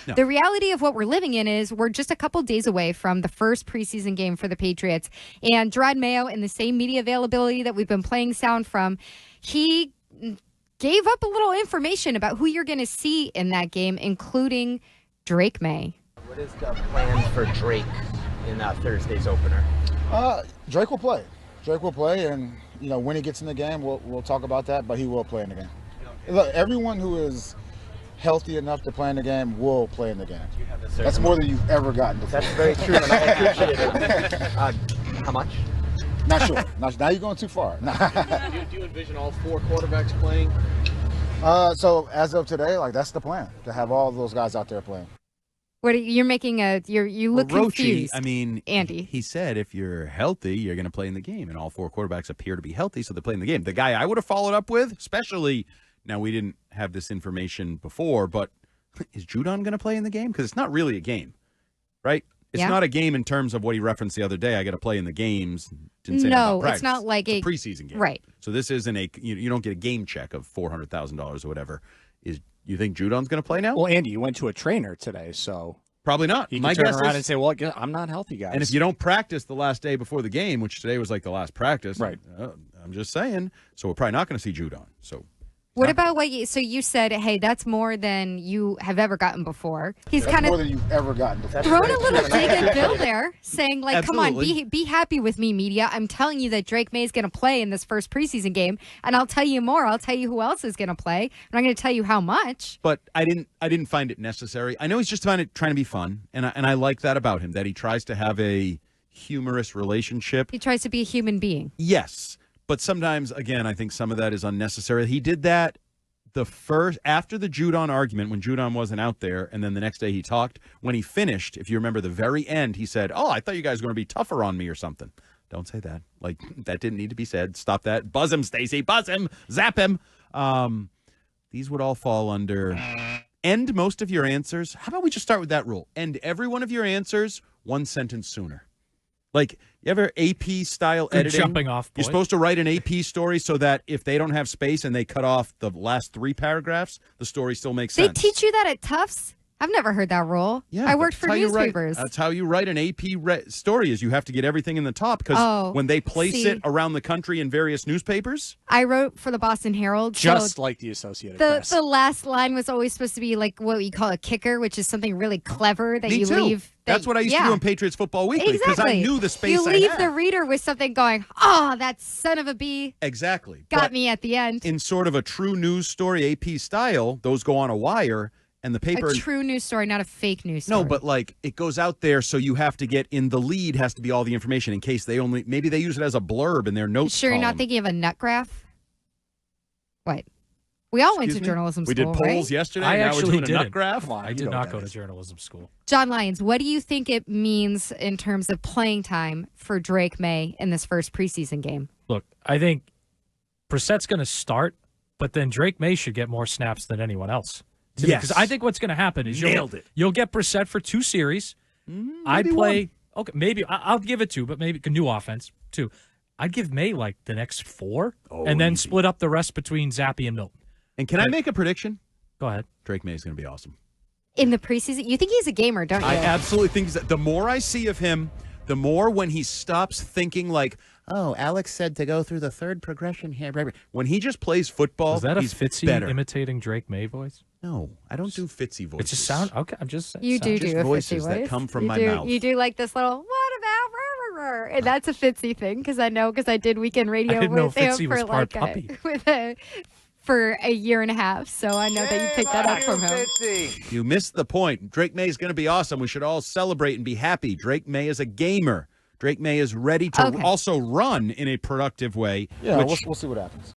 No. The reality of what we're living in is we're just a couple days away from the first preseason game for the Patriots. And Drake Maye, in the same media availability that we've been playing sound from, he gave up a little information about who you're going to see in that game, including Drake Maye. What is the plan for Drake in Thursday's opener? Drake will play. Drake will play, and when he gets in the game, we'll talk about that. But he will play in the game. Look, everyone who is healthy enough to play in the game will play in the game. That's more than you've ever gotten before. That's very true, and I appreciate it. How much? Not sure. Now you're going too far. Do you envision all 4 quarterbacks playing? So as of today, that's the plan, to have all of those guys out there playing. What you're making you look confused. I mean, Andy. He said if you're healthy, you're going to play in the game, and all 4 quarterbacks appear to be healthy, so they're playing the game. The guy I would have followed up with, especially now we didn't have this information before, but is Judon going to play in the game? Because it's not really a game, right? It's not a game in terms of what he referenced the other day. I got to play in the games. Didn't say no, about it's not like it's a preseason game, right? So this isn't you don't get a game check of $400,000 or whatever. You think Judon's going to play now? Well, Andy, you went to a trainer today, so probably not. You My can turn guess around is, and say, "Well, I'm not healthy, guys." and if you don't practice the last day before the game, which today was like the last practice, right? I'm just saying. So we're probably not going to see Judon. So. What about so you said, hey, that's more than you have ever gotten before. He's kind of more than you've ever gotten before. thrown a little dig at Bill there, saying like, Absolutely. come on, be happy with me, media. I'm telling you that Drake Maye is going to play in this first preseason game, and I'll tell you more. I'll tell you who else is going to play, and I'm going to tell you how much. But I didn't find it necessary. I know he's just trying to be fun, and I like that about him, that he tries to have a humorous relationship. He tries to be a human being. Yes, but sometimes, again, I think some of that is unnecessary. He did that after the Judon argument, when Judon wasn't out there, and then the next day he talked. When he finished, if you remember the very end, he said, "Oh, I thought you guys were going to be tougher on me or something." Don't say that. Like, that didn't need to be said. Stop that. Buzz him, Stacy. Buzz him. Zap him. These would all fall under end most of your answers. How about we just start with that rule? End every one of your answers 1 sentence sooner. Like, you ever AP style editing? Jumping off point. You're supposed to write an AP story so that if they don't have space and they cut off the last 3 paragraphs, the story still makes sense. They teach you that at Tufts? I've never heard that rule. Yeah, I worked for newspapers. That's how you write an AP story, is you have to get everything in the top, because when they place it around the country in various newspapers. I wrote for the Boston Herald. Just like the Associated Press. The last line was always supposed to be like what you call a kicker, which is something really clever that Me you too. leave. That's what I used to do in Patriots Football Weekly, because I knew the space You I leave had. the reader with something going, oh, that son of a bee. Exactly. Got me at the end. In sort of a true news story AP style, those go on a wire. And the paper, a true news story, not a fake news story. No, but like it goes out there, so you have to get in the lead. Has to be all the information in case maybe they use it as a blurb in their notes. Sure, column. you're not thinking of a nut graph? What? We all went to journalism school. We did polls yesterday. I now actually we're doing did a nut graph. I did not go to journalism school. John Lyons, what do you think it means in terms of playing time for Drake Maye in this first preseason game? Look, I think Brissett's going to start, but then Drake Maye should get more snaps than anyone else. Yes. Because I think what's going to happen is you'll get Brissett for 2 series. I'd play, okay, maybe I'll give it 2, but maybe a new offense, 2. I'd give Maye like the next 4, and then split up the rest between Zappy and Milton. And can I make a prediction? Go ahead. Drake Maye is going to be awesome. In the preseason? You think he's a gamer, don't you? I absolutely think that the more I see of him, the more when he stops thinking like, oh, Alex said to go through the 3rd progression here. When he just plays football, is that a he's Fitzy better. Imitating Drake Maye voice? No, I don't do Fitzy voices. It just sound okay. I'm just saying. You do just a voices Fitzy that voice. come from you my do, mouth. You do like this little, what about, and that's a Fitzy thing, because I did weekend radio I didn't know with him Fitzy for was part like puppy. for a year and a half, so I know that you picked that up from him. You missed the point. Drake Maye is going to be awesome. We should all celebrate and be happy. Drake Maye is a gamer. Drake Maye is ready to also run in a productive way. Yeah, we'll see what happens.